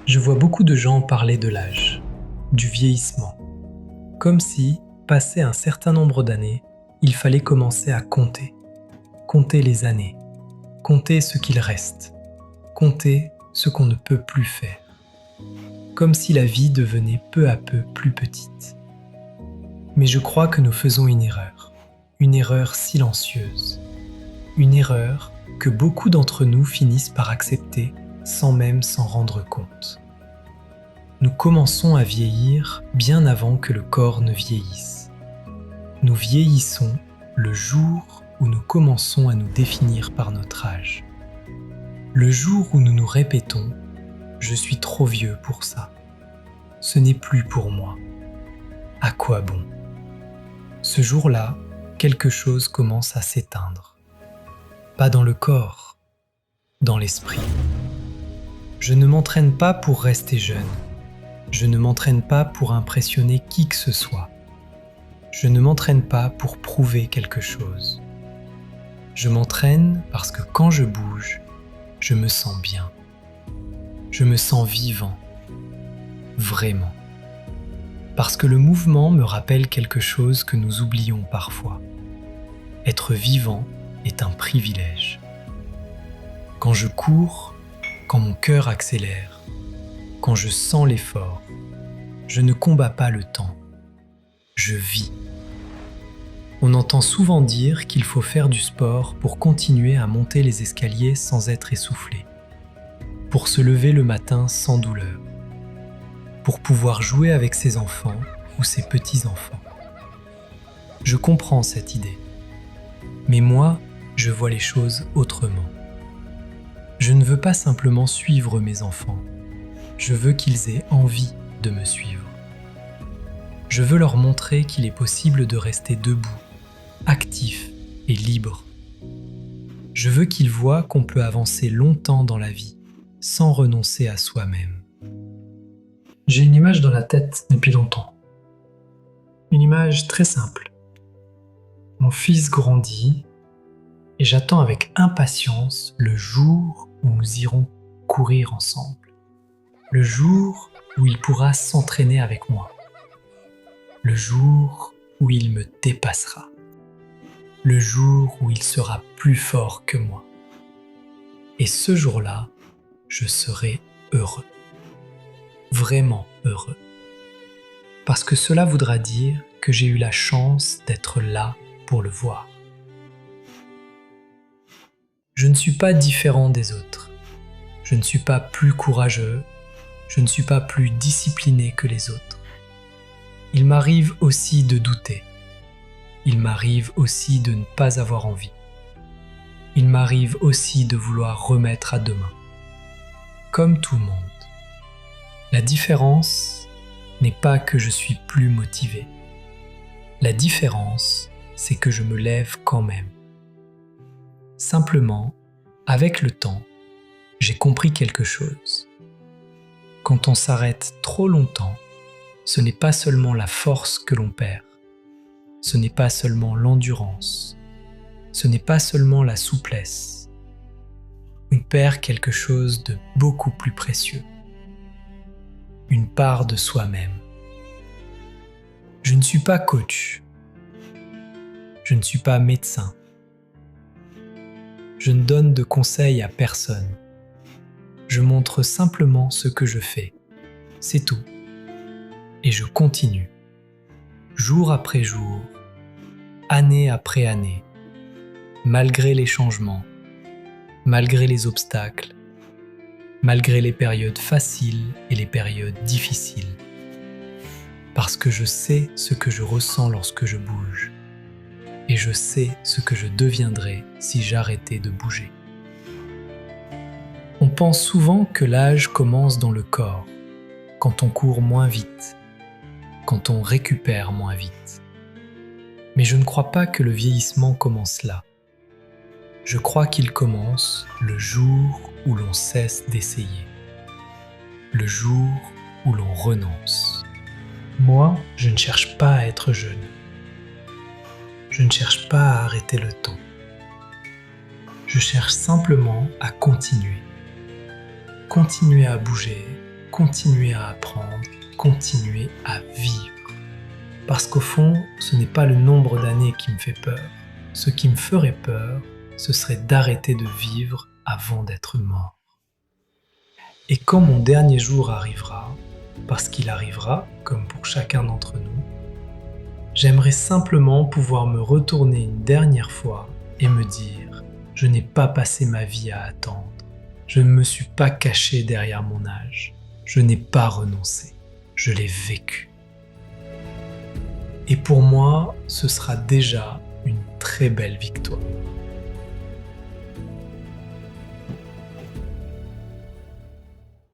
Je vois beaucoup de gens parler de l'âge, du vieillissement, comme si, passé un certain nombre d'années, il fallait commencer à compter. Compter les années, compter ce qu'il reste, compter ce qu'on ne peut plus faire. Comme si la vie devenait peu à peu plus petite. Mais je crois que nous faisons une erreur silencieuse, une erreur que beaucoup d'entre nous finissent par accepter sans même s'en rendre compte. Nous commençons à vieillir bien avant que le corps ne vieillisse. Nous vieillissons le jour où nous commençons à nous définir par notre âge. Le jour où nous nous répétons « Je suis trop vieux pour ça. Ce n'est plus pour moi. À quoi bon ?» Ce jour-là, quelque chose commence à s'éteindre. Pas dans le corps, dans l'esprit. Je ne m'entraîne pas pour rester jeune. Je ne m'entraîne pas pour impressionner qui que ce soit. Je ne m'entraîne pas pour prouver quelque chose. Je m'entraîne parce que quand je bouge, je me sens bien. Je me sens vivant. Vraiment. Parce que le mouvement me rappelle quelque chose que nous oublions parfois. Être vivant est un privilège. Quand je cours, quand mon cœur accélère, quand je sens l'effort, je ne combats pas le temps. Je vis. On entend souvent dire qu'il faut faire du sport pour continuer à monter les escaliers sans être essoufflé, pour se lever le matin sans douleur, pour pouvoir jouer avec ses enfants ou ses petits-enfants. Je comprends cette idée, mais moi, je vois les choses autrement. Je ne veux pas simplement suivre mes enfants, je veux qu'ils aient envie de me suivre. Je veux leur montrer qu'il est possible de rester debout, actif et libre. Je veux qu'ils voient qu'on peut avancer longtemps dans la vie sans renoncer à soi-même. J'ai une image dans la tête depuis longtemps. Une image très simple. Mon fils grandit et j'attends avec impatience le jour où nous irons courir ensemble. Le jour où il pourra s'entraîner avec moi. Le jour où il me dépassera. Le jour où il sera plus fort que moi. Et ce jour-là, je serai heureux. Vraiment heureux. Parce que cela voudra dire que j'ai eu la chance d'être là pour le voir. Je ne suis pas différent des autres. Je ne suis pas plus courageux. Je ne suis pas plus discipliné que les autres. Il m'arrive aussi de douter. Il m'arrive aussi de ne pas avoir envie. Il m'arrive aussi de vouloir remettre à demain. Comme tout le monde. La différence n'est pas que je suis plus motivé. La différence, c'est que je me lève quand même. Simplement, avec le temps, j'ai compris quelque chose. Quand on s'arrête trop longtemps, ce n'est pas seulement la force que l'on perd. Ce n'est pas seulement l'endurance. Ce n'est pas seulement la souplesse. On perd quelque chose de beaucoup plus précieux. Une part de soi-même. Je ne suis pas coach. Je ne suis pas médecin. Je ne donne de conseils à personne. Je montre simplement ce que je fais. C'est tout. Et je continue. Jour après jour, année après année, malgré les changements, malgré les obstacles, malgré les périodes faciles et les périodes difficiles. Parce que je sais ce que je ressens lorsque je bouge. Et je sais ce que je deviendrais si j'arrêtais de bouger. On pense souvent que l'âge commence dans le corps, quand on court moins vite, quand on récupère moins vite. Mais je ne crois pas que le vieillissement commence là. Je crois qu'il commence le jour où l'on cesse d'essayer. Le jour où l'on renonce. Moi, je ne cherche pas à être jeune. Je ne cherche pas à arrêter le temps. Je cherche simplement à continuer. Continuer à bouger, continuer à apprendre, continuer à vivre. Parce qu'au fond, ce n'est pas le nombre d'années qui me fait peur. Ce qui me ferait peur, ce serait d'arrêter de vivre avant d'être mort. Et quand mon dernier jour arrivera, parce qu'il arrivera, comme pour chacun d'entre nous, j'aimerais simplement pouvoir me retourner une dernière fois et me dire « Je n'ai pas passé ma vie à attendre. Je ne me suis pas caché derrière mon âge. Je n'ai pas renoncé. Je l'ai vécu. » Et pour moi, ce sera déjà une très belle victoire.